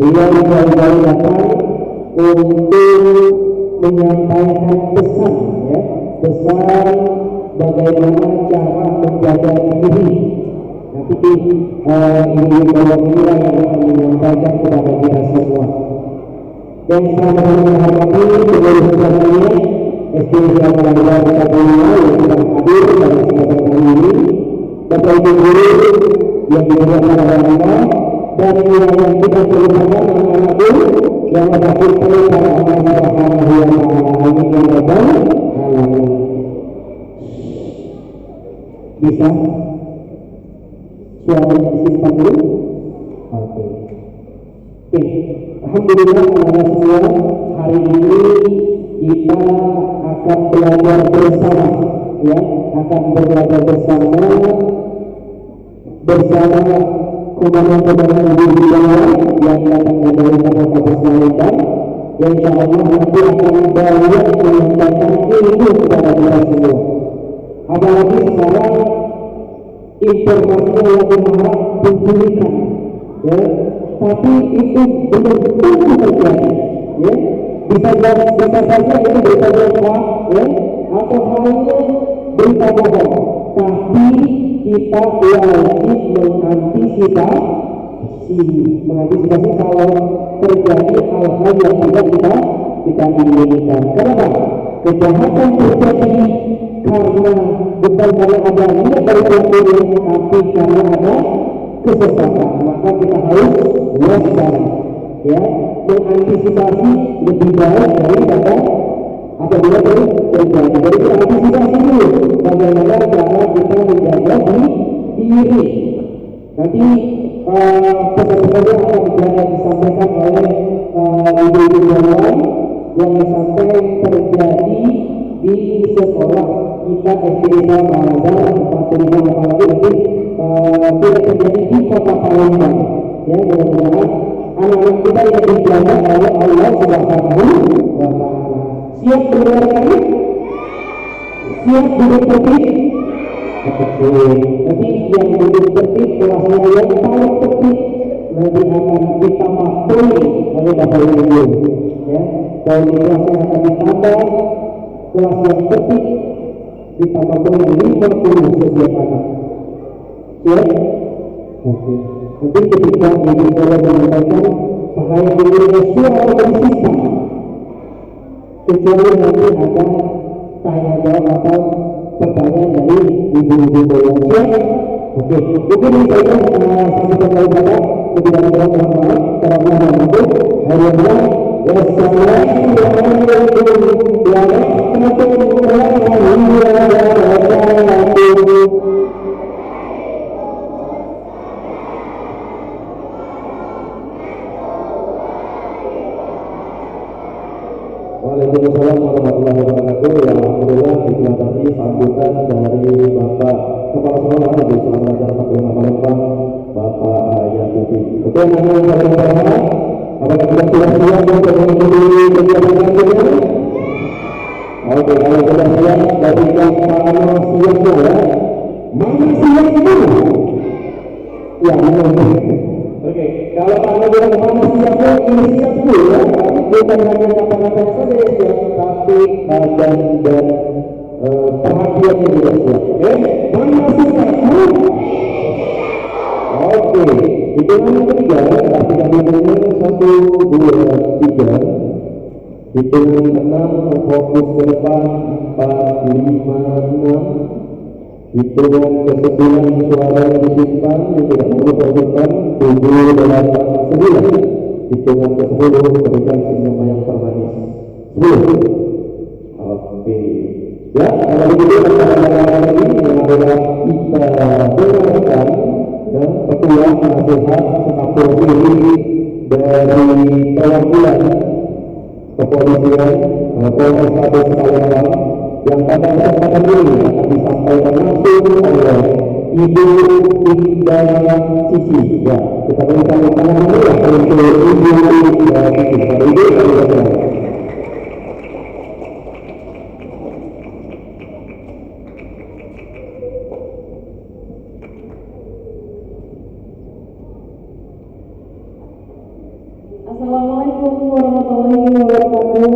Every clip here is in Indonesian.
Beliau jauh-jauh datang untuk menyampaikan pesan, ya, pesan bagaimana cara menjaga diri. Nanti ini inilah yang akan menyampaikan kepada kita semua. Dan sama menghormati seluruh sekalian SDN Jakarta Kabupaten yang sedang hadir pada kesempatan kali ini, Bapak Ibu guru yang dimuliakan oleh Allah, dan yang kita terutama anak-anakku yang berbasis kepada Allah Subhanahu wa Ta'ala. Amin ya rabbal alamin. Bisa suaranya disimpan dulu. Oke. Alhamdulillah anak-anak semua, hari ini kita akan belajar bersama, ya, akan belajar bersama komandan-komandan budidaya yang datang dari kabupaten Samarinda, yang insya Allah nanti akan banyak menyampaikan ilmu kepada kita semua. Apalagi sekarang informasinya yang marak penculikan, ya, tapi itu belum tentu terjadi, ya. Bisa saja itu berita bohong, ya, atau halnya berita bohong, tapi kita wajib mengantisipasi kalau terjadi hal-hal yang tidak kita inginkan. Kenapa? Kejahatan terjadi karena bukan karena ada niat dari pelakunya, tapi karena ada kesesatan. Maka kita harus waspada, ya, mengantisipasi lebih baik daripada apabila terjadi. Jadi kita antisipasi dulu bagaimana cara kita menjaga diri. Nanti pesan-pesannya akan disampaikan oleh ibu-ibu yang sampai terjadi di sekolah kita SD Al-Azhar 45, apalagi nanti tidak terjadi di kota Palembang, ya. Mudah-mudahan anak-anak kita yang dijaga oleh Allah Subhanahu wa Ta'ala. Siap belajar lagi? Siap duduk tertib? Nanti yang duduk tertib kelasnya yang paling tertib nanti akan ditambah poin oleh Bapak Ibu, ya. Poin kelasnya akan ditambah, kelas yang tertib ditambah poin 50 setiap anak. Siap? Oke. Nanti ketika ibu saya menyampaikan bahaya dirinya suara bersisa, kecuali nanti ada tanya jawab atau pertanyaan dari ibu-ibu saya. Oke, mungkin saya sampai kali kata lebih dalam mohon maaf karena menunggu hari ini. Wassalamualaikum warahmatullahi wabarakatuh. Waalaikumsalam warahmatullahi wabarakatuh. Ya, alhamdulillah itulah tadi sambutan dari Bapak Kepala Sekolah di Selamat Jalan 45 Palembang, Bapak Yakuti. Oke, nanti bersama-sama apakah kita sudah siap untuk mengikuti kegiatan selanjutnya? Oke, kalau sudah siap, dari yang mana siap ya? Mana siap itu? Ya, oke, kalau Anda bilang mana siapnya, ini siap dulu ya. Bukan hanya kata-kata saja yang siap, tapi badan dan perhatiannya juga siap. Oke, mana siapnya? Oke, hitungan yang ketiga, perhatikan hitungan 1, 2, 3. Hitungan 6, fokus ke depan 4, 5, 6. Hitungan ke-9 suara yang disimpan yang tidak perlu fokuskan 7, 8, 9. Hitungan ke-10 berikan senyum yang termanis 10. Oke, ya, kalau begitu pertanyaan ini yang adalah kita dengarkan dan ketua nasihat sekapur diri dari perwakilan kepolisian Polrestabes Palembang yang pada kesempatan ini akan disampaikan langsung oleh Ibu Indah Cici. Ya, kita berikan tangan dulu ya untuk Ibu Indah Cici. Pada Ibu kami persilakan. Assalamualaikum warahmatullahi wabarakatuh.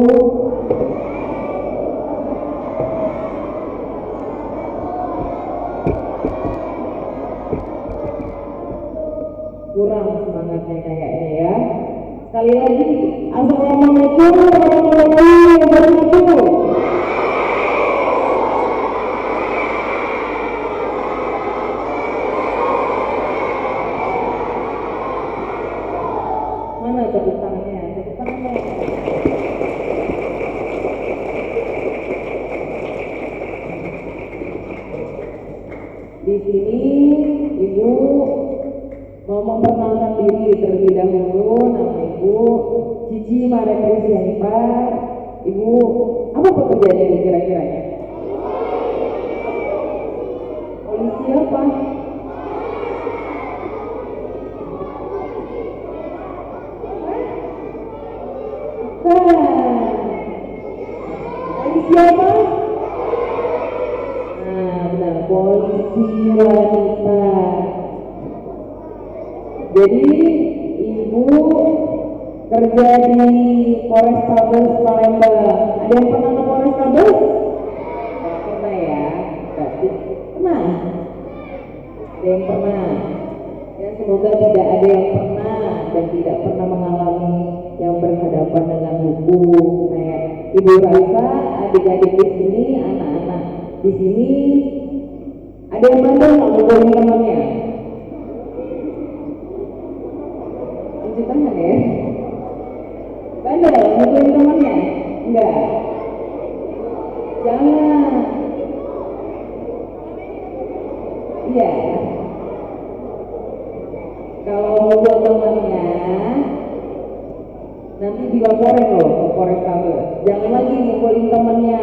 Kurang semangatnya kayaknya ya. Sekali lagi, Assalamualaikum warahmatullahi wabarakatuh. Mana tepuk tangannya? Tepuk tangannya. Di sini Ibu mau memperkenalkan diri terlebih dahulu. Nama Ibu Cici Maria Krisyanita. Ibu apa pekerjaan ini kira-kira? Polisi apa? Polisi apa? Nah, benar, polisi wanita. Jadi Ibu kerja di Polrestabes Palembang. Ada yang pernah ke Polrestabes? Pernah ya? Berarti pernah. Ada yang pernah. Ya, semoga tidak ada yang pernah dan tidak pernah mengalami yang berhadapan dengan hukum. Saya Ibu rasa adik-adik di sini, anak-anak di sini ada yang bandel nggak mukulin temannya? Cuci tangan ya. Bandel mukulin temannya? Enggak. Jangan. Iya. Kalau mukul temannya nanti dilaporin loh ke Polrestabes. Jangan lagi mukulin temannya.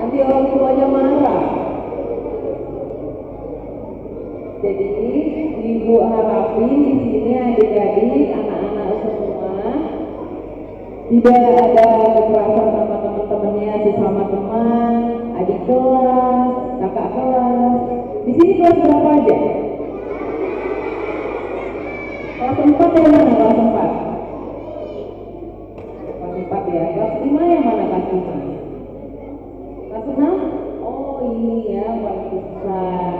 Nanti orang tuanya marah. Jadi Ibu harapin di sini adik-adik, anak-anak semua tidak ada kekerasan sama teman-temannya, sesama teman, adik kelas, kakak kelas. Di sini kelas berapa aja? Kelas 4 yang mana? Kelas 4? Kelas 4 ya. Kelas 5 yang mana? Kelas 5? Kelas 6? Oh ini ya, paling besar,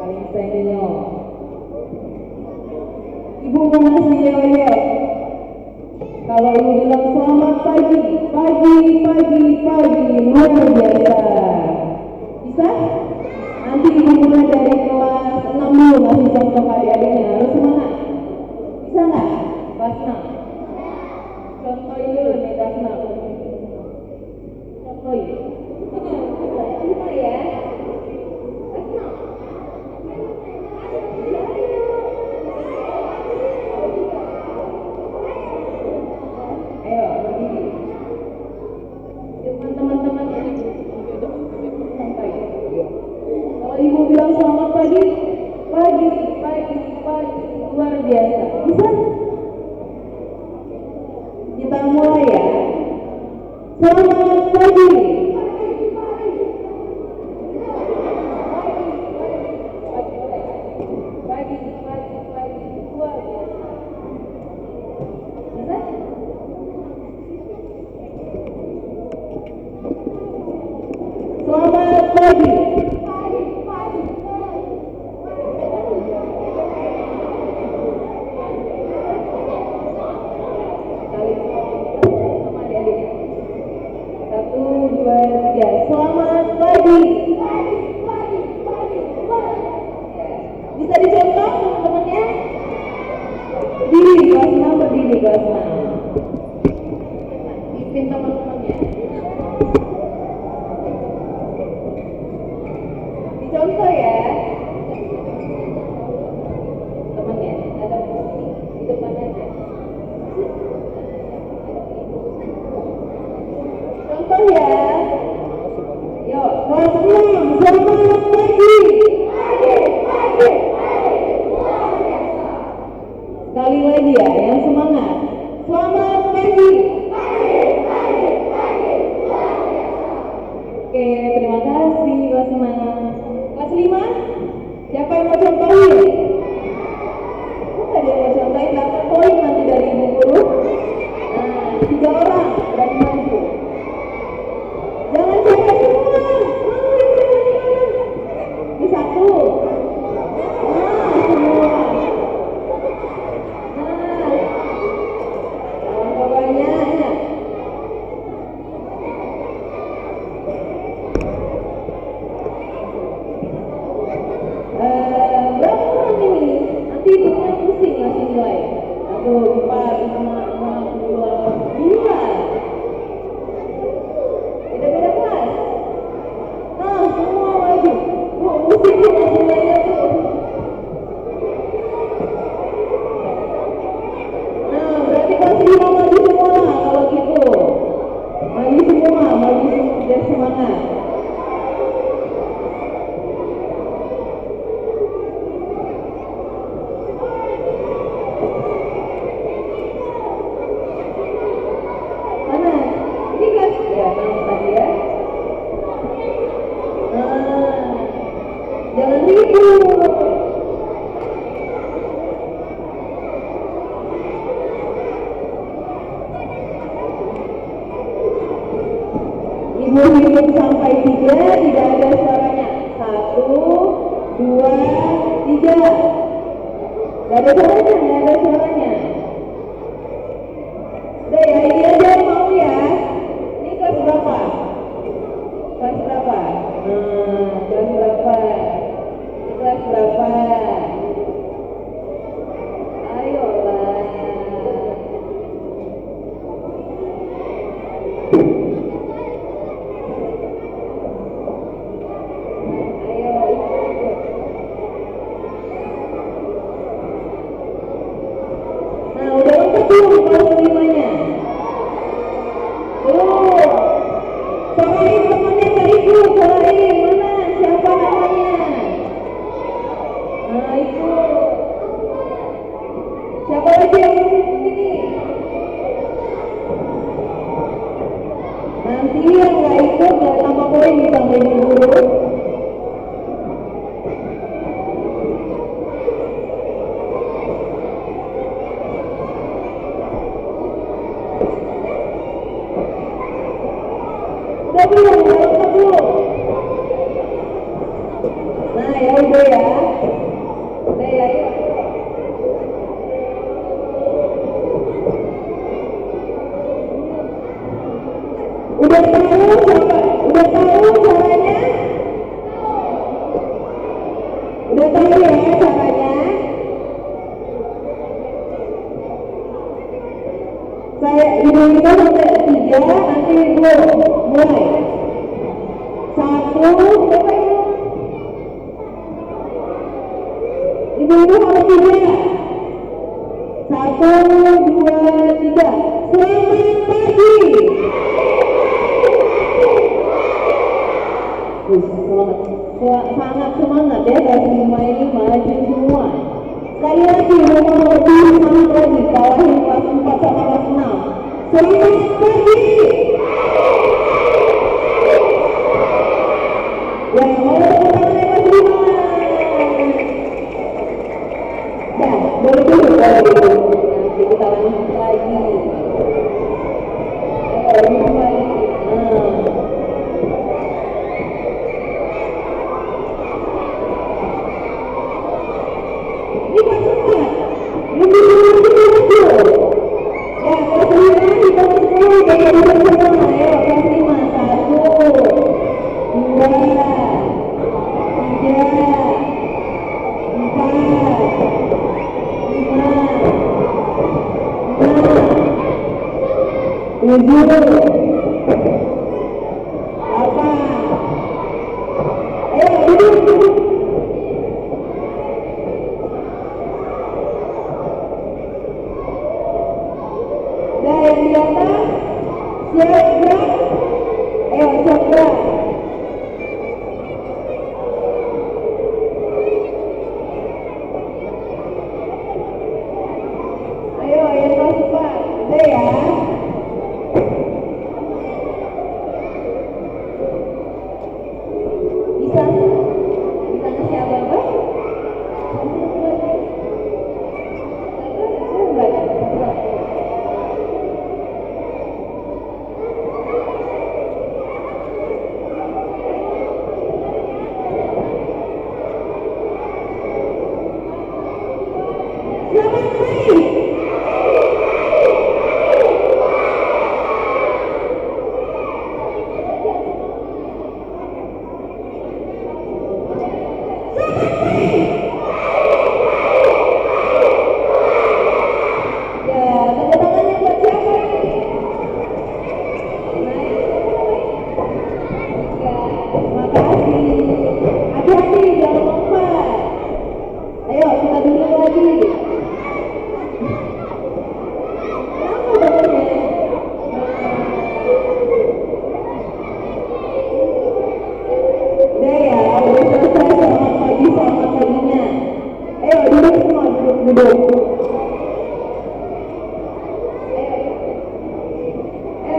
paling senior. Ibu mau ngasih yel-yel. Kalau Ibu bilang selamat pagi, luar biasa. Bisa? Nanti Ibu mulai dari kelas 6 dulu ngasih contoh adik-adiknya. Harus semangat. Bisa nggak? Kelas 6. Contohin dulu nih kelas 6. Contohin. Bisa ya? Kelas 6. Ayo, berdiri. Depan teman-teman ya. Santai. Kalau Ibu bilang selamat pagi, luar biasa. Bisa? Kita mulai ya. Selamat pagi. Pagi, luar biasa. Bisa? Selamat pagi. Satu, dua, tiga. Selamat pagi. Bisa dicontoh teman-temannya? Berdiri kelas 6, berdiri kelas 6. Pimpin teman-temannya. Dicontoh ya. Temannya ada di depan aja. Contoh ya. Yuk, kelas 6. Selamat pagi. Sekali lagi ya, yang semangat. Selamat pagi. Oke, terima kasih kelas 6. Kelas 5, siapa yang mau contohin? Gak ada suaranya, gak ada suaranya. Udah ya, ini aja yang mau ya. Ini kelas berapa? Kelas berapa? Kelas berapa? Ini kelas berapa? Ayolah. Ayo, ikut. Nah, udah lengkap belum kelas 5-nya? Belum. Soalin temannya Kak Ibu, soalin mana? Siapa namanya? Nah, ikut. Siapa lagi yang mau ini? Nanti yang nggak ikut nggak tambah poin ditambahin guru. Udah belum? Udah lengkap belum? Nah ya udah ya. Udah ya, yuk. Udah tahu siapa? Udah tahu caranya? Udah tahu ya caranya? Saya ibu itu sampai 3, nanti ibu mulai. 1, berapa ibu? Ibu harus 3. 1, 2, 3. Selamat pagi. Sangat semangat ya kelas 5 ini maju semua. Sekali lagi rumah lebih semangat lagi kalahin kelas 4 sama kelas 6. Selamat pagi. Ya, mau tepuk tangannya kelas 5. Ya, boleh dulu kalau gitu. Nanti kita lanjut lagi. Lanjut lagi. Ini kelas 4. Lebih dulu. Ya, kelas 5 di kelas 10 jadi semua. Ayo, kelas 5. 1, 2, 3, 4, 5, 6, 7, 8. Ayo, duduk. Nah, yang di atas siap gerak. Ayo, siap gerak. Ayo, yang kelas 4. Udah ya. Bisa? Bisa ngasih apa-apa? Selamat pagi. Ya, tepuk tangannya buat siapa ini? Ya, terima kasih. Hati-hati, jangan lompat. Ayo, kita duduk lagi. Kenapa badannya? Udah ya, udah selesai. Selamat pagi, selamat paginya. Ayo, duduk semua, duduk.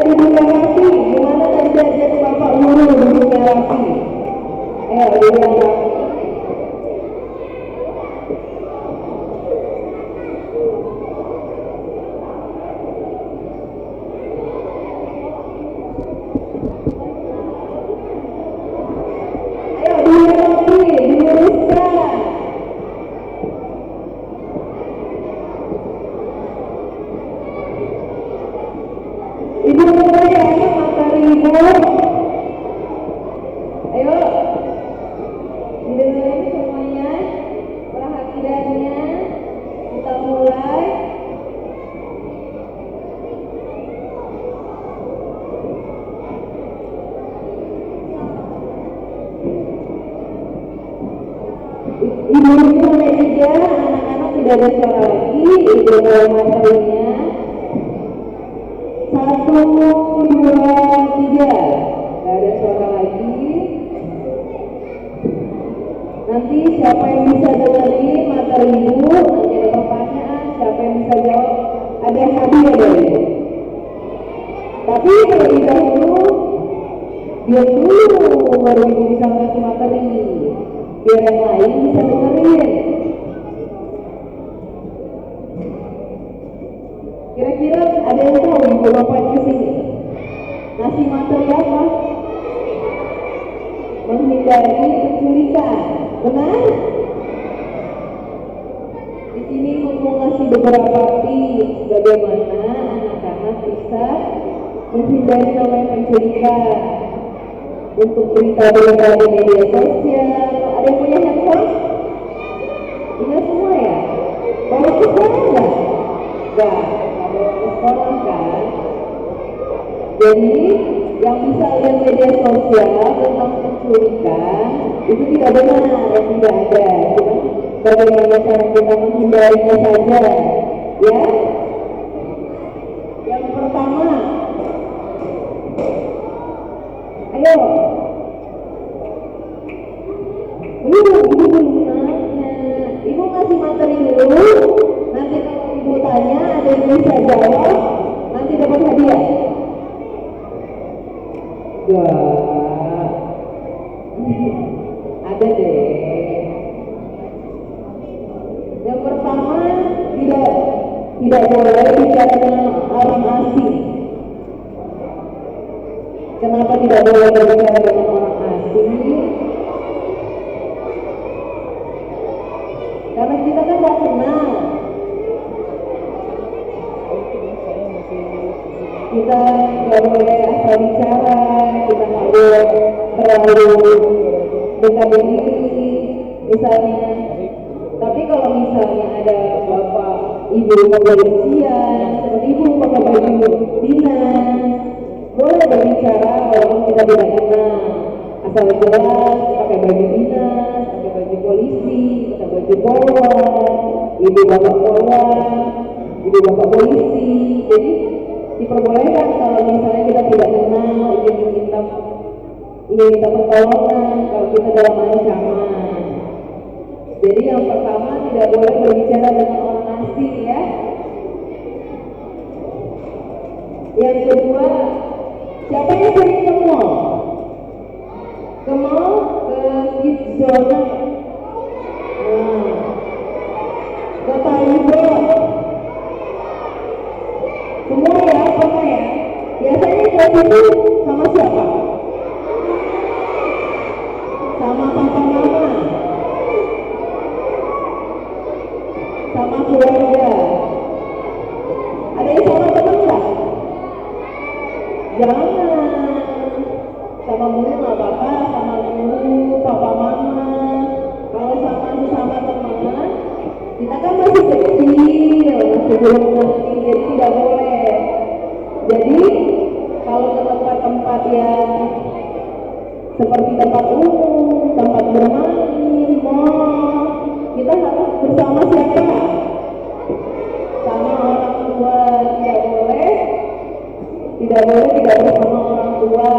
Duduk yang rapi. Gimana tadi diajar Bapak Guru duduk yang rapi? Ayo, duduk yang rapi. Ayo, duduk yang rapi, diluruskan. tidak ada suara lagi, ibu mulai materinya. 1, 2, 3. Gak ada suara lagi. Nanti siapa yang bisa dengerin materi ibu, nanti ada pertanyaan, siapa yang bisa jawab, ada hadiah dari ibu. Tapi terlebih dahulu, diam dulu baru ibu bisa ngasih materi, biar yang lain bisa dengerin. Kira-kira ada yang tahu ibu ngapain kesini? Ngasih materi apa? Menghindari penculikan, benar? Di sini mau ngasih beberapa tips bagaimana anak-anak bisa menghindari namanya penculikan. Untuk berita-berita di media sosial, ada yang punya handphone? Punya semua ya? Bawa ke sekolah enggak? Enggak bawa ke sekolah kan? Jadi yang bisa lihat media sosial tentang penculikan itu tidak benar, yang tidak ada. Cuma bagaimana cara kita menghindarinya saja, ya? Yang pertama, ayo. Ibu belum nanya. Ibu ngasih materi dulu. Nanti kalau ibu tanya, ada yang bisa jawab, nanti dapat hadiah. Enggak. Ada deh. Yang pertama, tidak boleh bicara dengan orang asing. Kenapa tidak boleh berbicara dengan orang asing? Karena kita kan nggak kenal. Kita nggak boleh asal bicara, kita nggak boleh terlalu dekat diri, misalnya. Tapi kalau misalnya ada bapak ibu kepolisian, seperti ibu pakai baju dinas, boleh berbicara walaupun kita tidak kenal, asal jelas pakai baju dinas, pakai baju polisi, pakai baju polwan, ibu bapak polwan, ibu bapak polisi. Jadi diperbolehkan kalau misalnya kita tidak kenal, ingin minta pertolongan kalau kita dalam ancaman. Jadi yang pertama, tidak boleh berbicara dengan orang asing, ya. Yang kedua, siapa yang sering ke mall? Ke mall, ke gift zone, ke Taliban. Semua ya, apa ya? Biasanya ke situ sama siapa? Sama papa mama, sama keluarga. Ada yang sama teman nggak? Jangan. Sama guru nggak apa-apa, sama guru, papa mama. Kalau sama sesama teman, kita kan masih kecil, masih belum ngerti, jadi tidak boleh. Jadi kalau ke tempat-tempat yang seperti tempat umum, tempat bermain, mall, kita harus bersama siapa? Sama orang tua. Tidak boleh tidak bersama orang tua.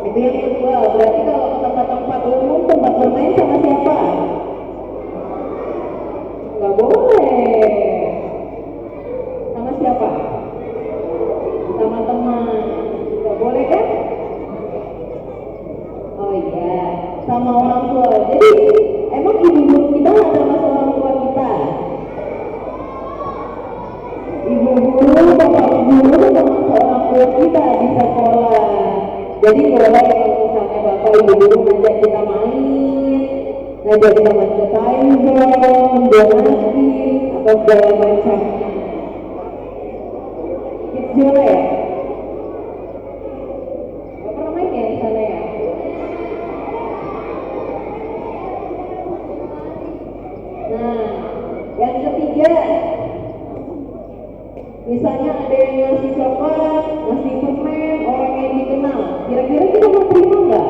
Itu yang kedua. Berarti kalau ke tempat-tempat umum, tempat bermain sama siapa? Nggak boleh. Sama siapa? Sama teman. Nggak boleh kan? Oh iya, sama orang tua. Jadi emang ibu guru kita nggak termasuk orang tua kita? Ibu guru, bapak guru termasuk orang tua kita di sekolah. Jadi boleh kalau misalnya bapak ibu guru ngajak kita main, ngajak kita main ke time zone, donasi, atau segala macam. Kids zone ya? Gak pernah main ya di sana ya? Nah, yang ketiga, misalnya ada yang ngasih coklat, ngasih permen, orang yang dikenal, kira-kira kita mau terima nggak?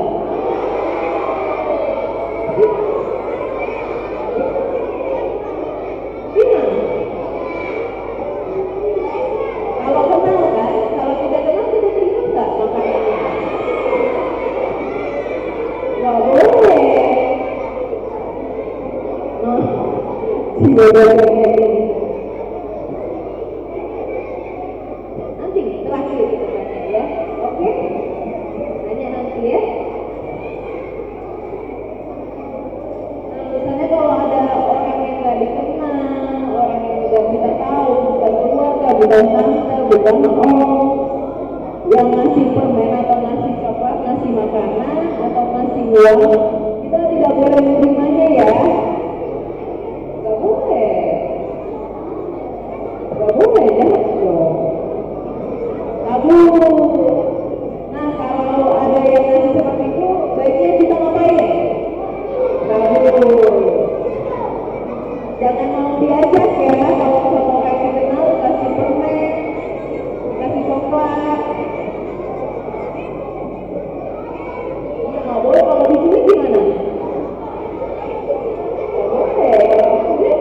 masih bodoh kayak gini. Nanti terakhir kita tanya ya, oke? Tanya nanti ya. Nah, misalnya kalau ada orang yang nggak dikenal, orang yang nggak kita tahu, bukan keluarga, bukan tante, bukan om, yang ngasih permen atau ngasih coklat, ngasih makanan atau ngasih uang, kita tidak boleh menerimanya ya. Gak boleh, jahat dong. Tabu. Nah, kalau ada yang ngasih seperti itu, baiknya kita ngapain? Tabu. Jangan mau diajak ya, kalau sama orang yang kenal kasih permen, kasih coklat. Ya nggak boleh, kalau diculik gimana? Nggak boleh, kalau diculik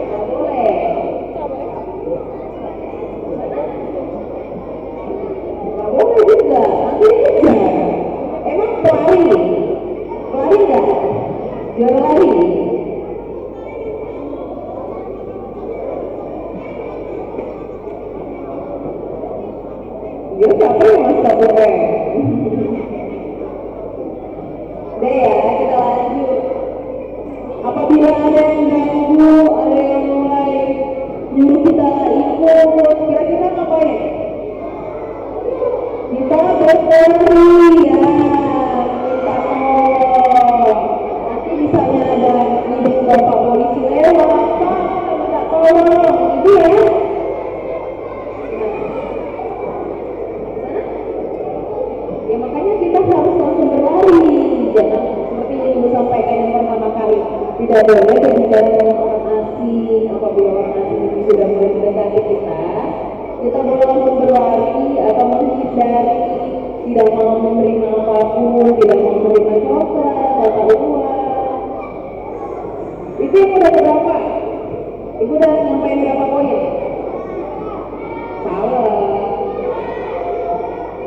nggak boleh. Nggak boleh juga, nanti aja. Emang pelari nggak? Juara lari. Ya siapa yang masa boleh? Udah ya, kita lanjut. Apabila ada yang ganggu, ada yang mulai nyuruh kita ikut, kira-kira ngapain? Kita berlari ya, minta tolong. Nanti misalnya ada ibu bapak polisi lewat, kita minta tolong, gitu ya. Ya makanya kita harus langsung berlari, jangan seperti yang ibu sampaikan yang pertama kali, tidak boleh berbicara dengan orang asing. Apabila orang asing itu sudah mulai mendekati kita boleh langsung berlari atau menghindari, tidak mau menerima apapun, tidak mau menerima coklat atau uang. Itu yang udah berapa? Ibu udah nyampein berapa poin? Salah.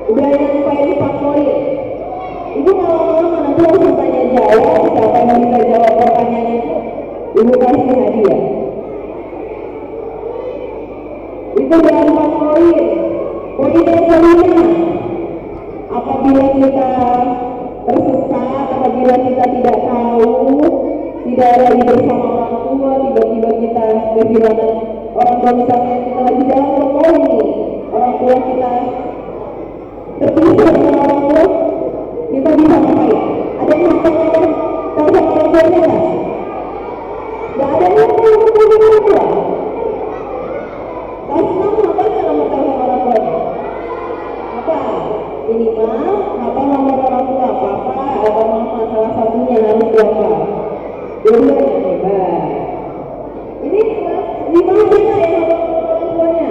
Udah nyampein 4 poin. Ibu malam-malam nanti langsung tanya jawab, siapa yang bisa jawab pertanyaannya itu, ibu kasih hadiah. Itu udah 4 poin. Poin yang kelima, apabila kita tersesat, apabila kita tidak tahu, tidak lagi bersama orang tua, tiba-tiba kita kehilangan orang tua, misalnya kita lagi jalan ke mall nih, orang tua kita terpisah dengan orang tua, kita bisa ngapain? Ada yang ngomong tahu sama orang tuanya nggak? Nggak ada yang ngomong sama orang tua. Kasih apa yang nomor telepon orang tuanya? Apa? Minimal apa nomor orang tua? Papa atau mama, salah satunya harus berapa? Dua-duanya hebat. Ini kelas 5 ada nggak yang nomor orang tuanya?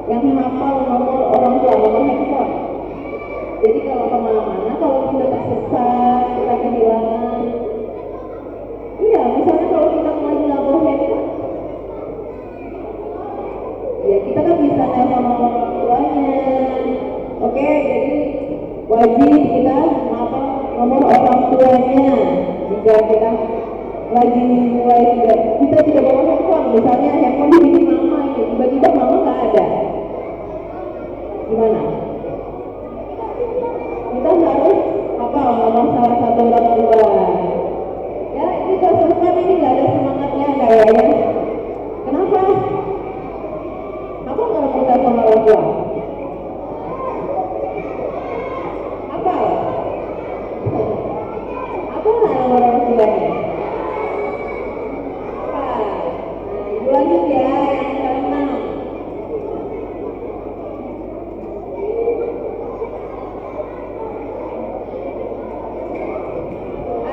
Yang hafal nomor orang tua, nomor handphone. Jadi kalau kemana-mana, kalau kita tersesat, kita kehilangan, iya, misalnya kalau kita lagi nggak bawa handphone, ya kita kan bisa telepon nomor orang tuanya. Oke, jadi wajib kita hafal nomor orang tuanya. Jika kita lagi mulai kita tidak bawa handphone, misalnya handphone di mama ini, tiba-tiba mama nggak ada, gimana? Kita harus nomor salah satu orang tua. Ya, ini kesulitan, ini nggak ada semangatnya kayaknya. Kenapa? Apa nggak mau telepon orang tua? Apa nggak nomor orang tuanya? Ibu lanjut ya, yang ke-6.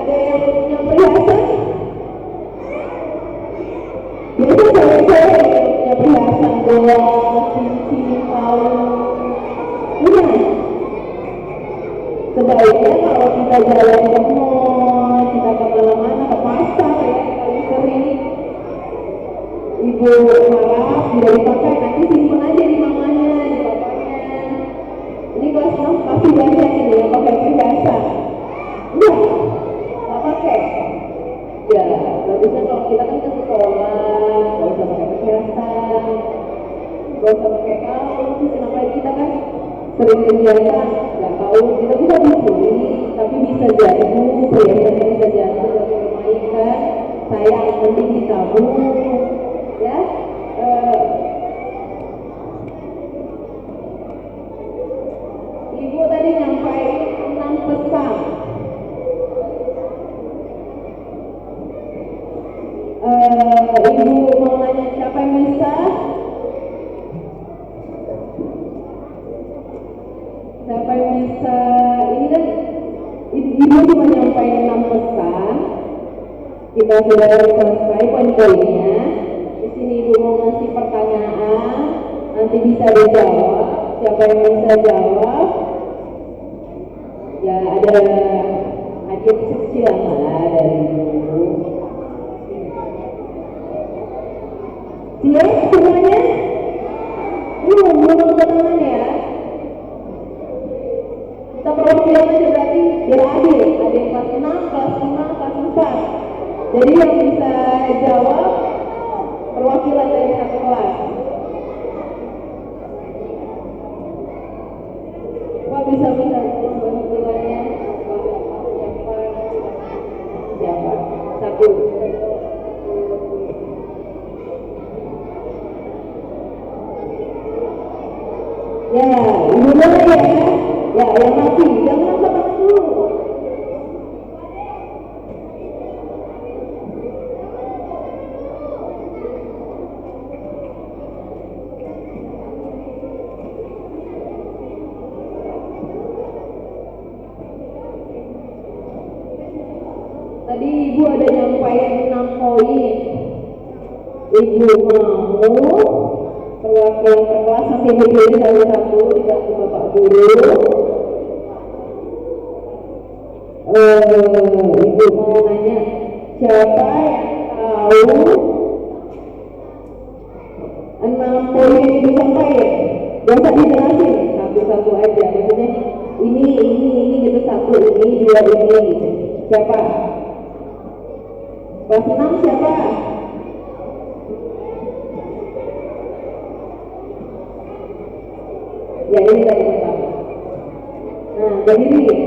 Ada yang punya perhiasan? Biasa cewek-cewek yang punya perhiasan, gelang, cincin, kalung. Punya? Sebaiknya kalau kita jalan ke mall, kita kemana-mana, ke pasar ya, paling sering, ibu marah, tidak dipakai, nanti simpen aja di mamanya, di bapaknya. Ini kelas 6 pasti banyak ini yang pakai perhiasan. Enggak, nggak pakai. Ya, bagusnya kalau kita kan ke sekolah, nggak usah pakai perhiasan, nggak usah pakai kaos, kenapa kita kan sering kegiatan, nggak tahu, kita bisa dicuri, tapi bisa jadi perhiasannya bisa jatuh, nggak dipermainkan, sayang, mending ditabung, ya. Ibu tadi nyampaikan 6 pesan. Ibu mau nanya siapa yang bisa? Siapa yang bisa? Ini kan ibu cuma nyampaikan 6 pesan. Kita sudah selesai poin-poinnya. Di sini ibu mau ngasih pertanyaan, nanti bisa dijawab. Siapa yang bisa jawab? Ya ada hadiah kecil lah dari ibu. Siap semuanya? Belum tangan ya. Kita perwakilan aja berarti biar adil. Ada yang kelas 6, kelas 5, kelas 4. Jadi yang bisa jawab perwakilan dari satu kelas. Pak bisa perwakilannya siapa? Satu. Ya, ibu boleh ya. Ya, yang mati, jangan angkat tangan dulu. Tadi ibu ada nyampaikan 6 poin. Ibu mau perwakilan per kelas nanti berdiri satu-satu dibantu bapak guru. Ibu mau nanya siapa yang tahu 6 poin yang ibu sampaikan? Gak usah dijelasin, satu-satu aja. Maksudnya ini gitu, satu ini, dua ini gitu. Siapa? Kelas 6 siapa? Ya ini tadi pertama. Nah, berdiri.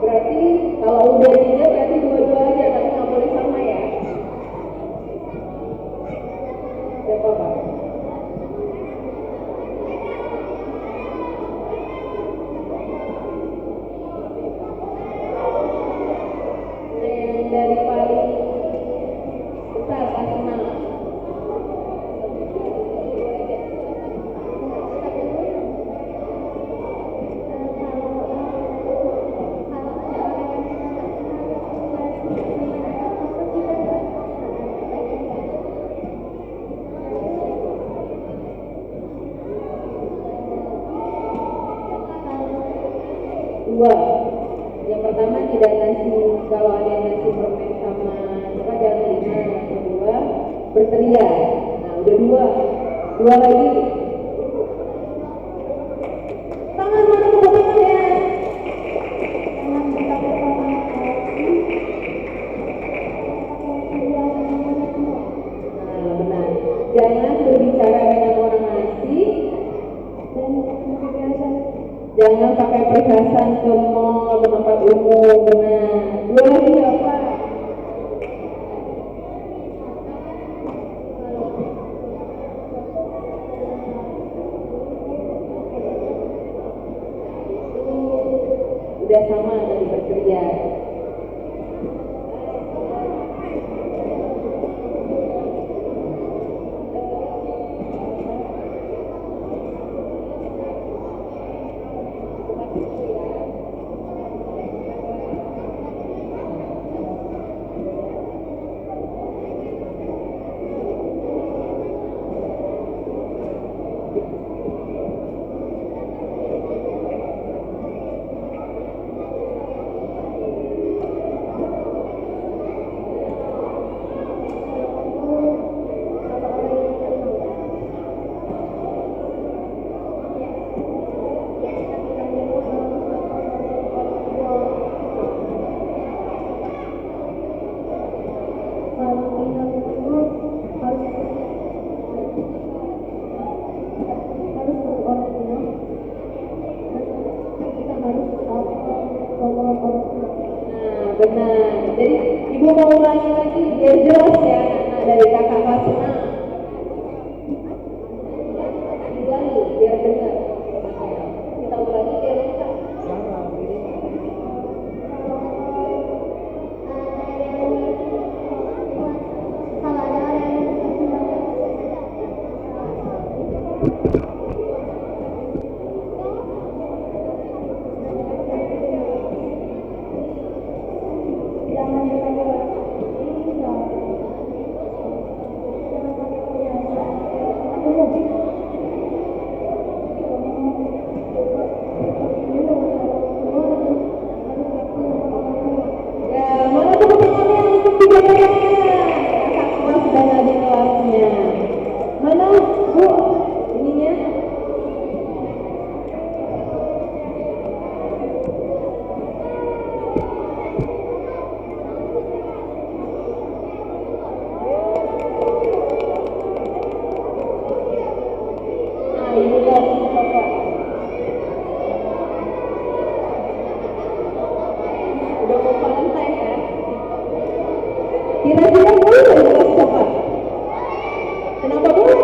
Berarti kalau udah tiga berarti dua-dua aja, tapi nggak boleh sama ya. Siapa Pak? Dari paling besar kelas 6. Dua. Yang pertama tidak ngasih, kalau ada yang ngasih permen sama apa jangan terima. Yang kedua berteriak. Nah udah dua lagi. Tangan mana tepuk tangan ya? Tangan kita tepuk tangan. Nah benar. Jangan berbicara dengan orang asing. Jangan pakai perhiasan ke mall, ke tempat umum, benar. Dua lagi apa? Jadi ibu mau ulangi lagi biar jelas ya anak-anak dari kakak kelas 6. Ulangi biar dengar. Kita ulangi biar lengkap. Kira-kira boleh kelas coklat? Kenapa boleh?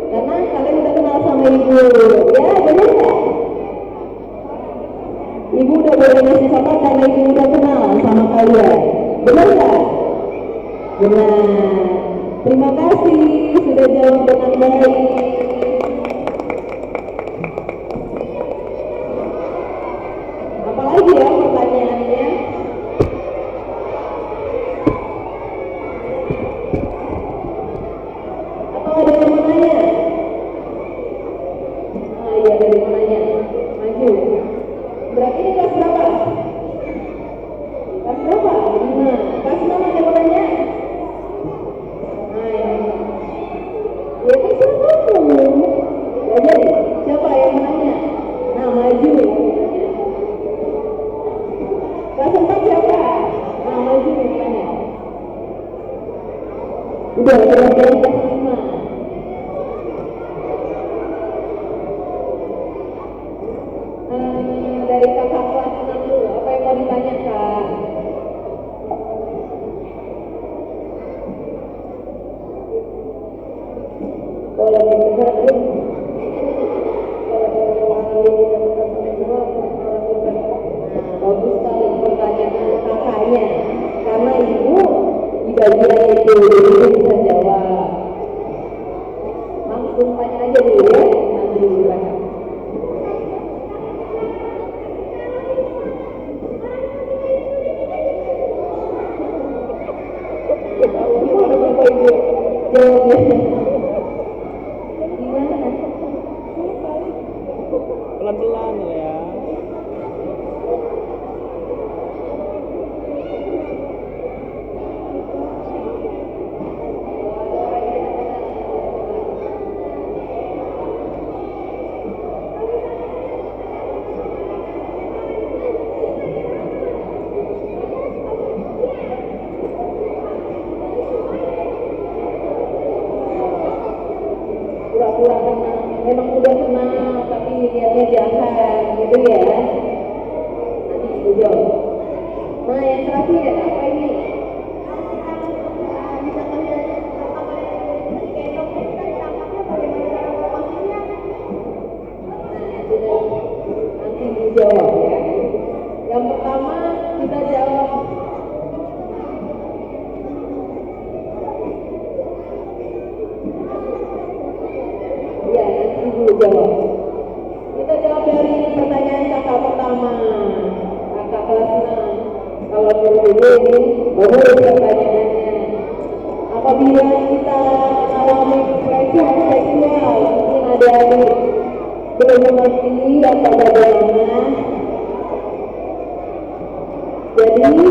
Karena kalian udah kenal sama ibu, ya benar nggak? Ibu udah boleh ngasih coklat karena ibu udah kenal sama kalian, benar nggak? Benar. Terima kasih sudah jawab dengan baik. Apalagi ya pertanyaannya? Atau ada yang mau nanya? Ah iya, ada yang mau nanya. Maju. Berarti ini kelas berapa? Kelas berapa? 5. Kelas 6 ada yang mau nanya? Nah ini. Ya kan siapa? Gak jadi. Siapa yang mau nanya? Nah maju. Kelas 4 siapa? Nah maju yang nanya. Udah kelas 5. Dari kakak kelas 6 dulu, apa yang mau ditanya kak? Boleh dengar dulu. Bagus sekali pertanyaan kakaknya, karena ibu di bagian itu ibu bisa jawab. Langsung tanya aja dulu ya, nanti dulu banyak. Gimana Bapak Ibu jawabnya? Gimana? Pelan-pelan ya. Pura-pura kenal, memang udah kenal tapi niatnya jahat gitu ya. Nanti ibu jawab. Nah yang terakhir apa ini? Nanti ibu jawab ya. Yang pertama kita jawab. Ya, nanti ibu jawab. Kita jawab dari pertanyaan kakak pertama, kakak kelas 6. Kalau menurut ini, bagus pertanyaannya. Apabila kita mengalami pelecehan seksual, mungkin adik-adik belum mengerti atau bagaimana. Jadi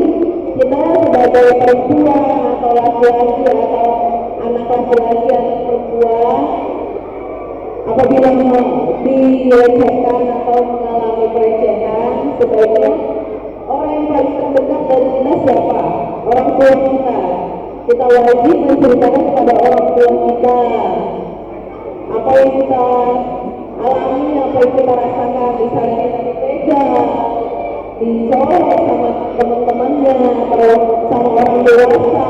kita sebagai perempuan atau laki-laki atau anak laki-laki atau perempuan, apabila dilecehkan atau mengalami pelecehan, sebaiknya orang yang paling terdekat dari kita siapa? Orang tua kita. Kita wajib menceritakan kepada orang tua kita apa yang kita alami, apa yang kita rasakan. Misalnya kita dipegang, dicolek sama teman-temannya atau sama orang dewasa.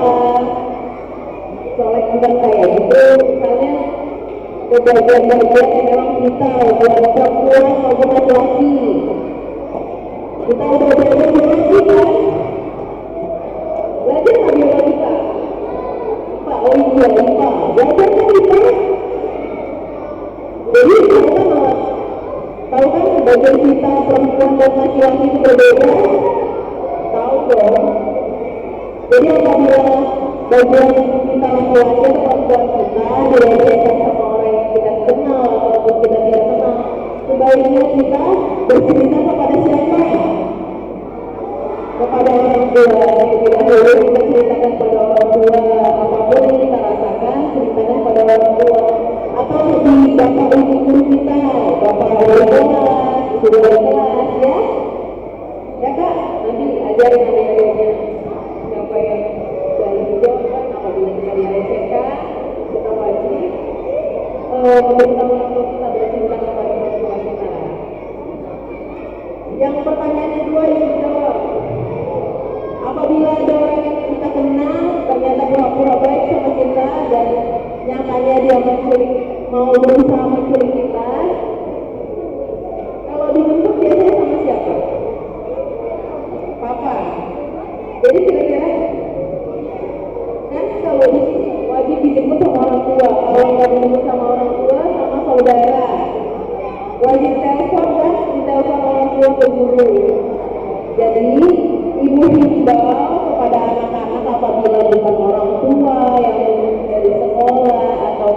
Colek bukan kayak gitu, misalnya kebagian-bagian yang memang kita buat perempuan maupun laki-laki. Kita udah belajar biologi kan? Belajar nggak biologi Pak? Pak, oh iya Pak, belajar kan kita? Jadi tahu kan bagian kita perempuan dan laki-laki itu berbeda? Tahu dong. Jadi apabila bagian kita laki-laki atau perempuan kita dilecehkan sama orang yang kita kenal ataupun kita tidak kenal, sebaiknya kita bercerita kepada siapa? Kepada orang tua. Tidak boleh kita ceritakan pada orang tua, apapun yang kita rasakan ceritakan pada orang tua, atau di bapak ibu guru kita, bapak wali kelas, ibu wali kelas, ya kak, nanti ajarin adik-adiknya siapa yang dari jawaban apabila kita dilecehkan, kita wajib memberitahu orang tua kita bercerita kepada orang tua kita. Yang pertanyaan kedua yang dijawab, apabila ada orang yang kita kenal ternyata pura-pura baik sama kita dan nyatanya dia mau berusaha menculik kita, kalau dijemput biasanya sama siapa? Papa. Jadi kira-kira kan kalau di sini wajib dijemput sama orang tua, kalau nggak dijemput sama orang tua sama saudara, wajib telepon kan, ditelepon orang tua ke guru. Jadi ibu himbau kepada anak-anak apabila bukan orang tua yang dari sekolah atau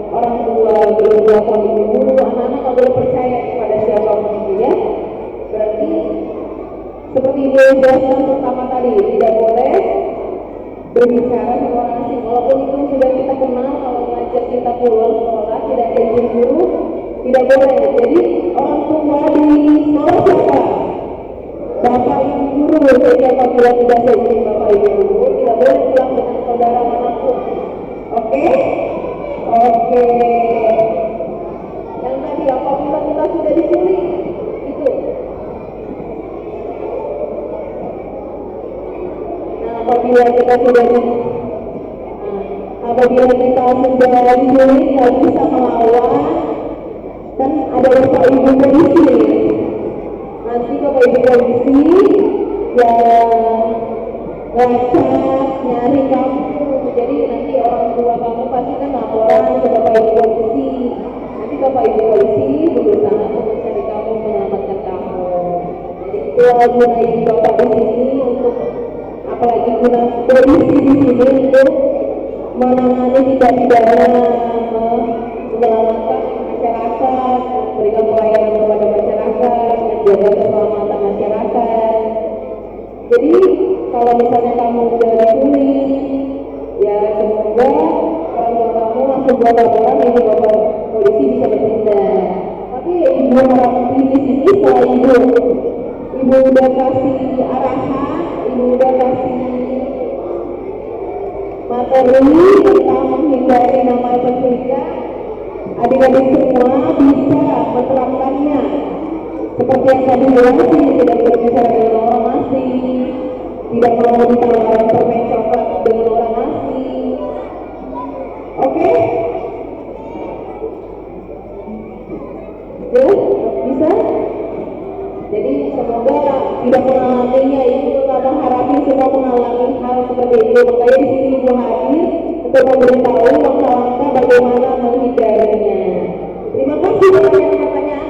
orang tua berdua atau ibu guru, anak-anak nggak boleh percaya kepada siapapun itu ya. Berarti seperti ibu jelaskan pertama tadi, tidak boleh berbicara sama orang asing walaupun itu sudah kita kenal. Kalau ngajak kita keluar sekolah tidak ada izin guru, tidak boleh. Jadi orang tua di sekolah siapa? Bapak ibu guru. Jadi apabila tidak ada izin bapak ibu guru, tidak boleh pulang dengan saudara manapun. Oke? Yang tadi apabila kita sudah diculik, itu. Nah, apabila kita sudah diculik, nggak bisa melawan, kan ada bapak ibu polisi. Nanti bapak ibu polisi yang lacak nyari kamu, jadi nanti orang tua kamu pasti kan laporan ke bapak ibu polisi. Nanti bapak ibu polisi berusaha untuk mencari kamu, menyelamatkan kamu. Jadi itu gunanya bapak di sini untuk, apalagi guna polisi di sini untuk menangani tindak pidana, menyelamatkan masyarakat, memberikan pelayanan kepada masyarakat, menjaga keselamatan masyarakat. Jadi kalau misalnya kamu sudah diculik, ya semoga orang tua kamu langsung buat laporan, ini bapak polisi bisa bertindak. Tapi ibu harap ini sini setelah ibu udah kasih arahan, ibu udah kasih materi tentang menghindari namanya penculikan, adik-adik semua bisa menerapkannya. Seperti yang tadi bilang sih, tidak berbicara dengan orang asing, tidak mau ditawarkan permen coklat dengan orang asing. Oke? Jelas? Bisa? Jadi semoga tidak mengalaminya. Itu kita harapin semua mengalami hal seperti itu. Makanya di sini ibu hadir untuk memberitahu langkah-langkah bagaimana menghindarinya. Terima kasih. Pertanyaan-pertanyaan.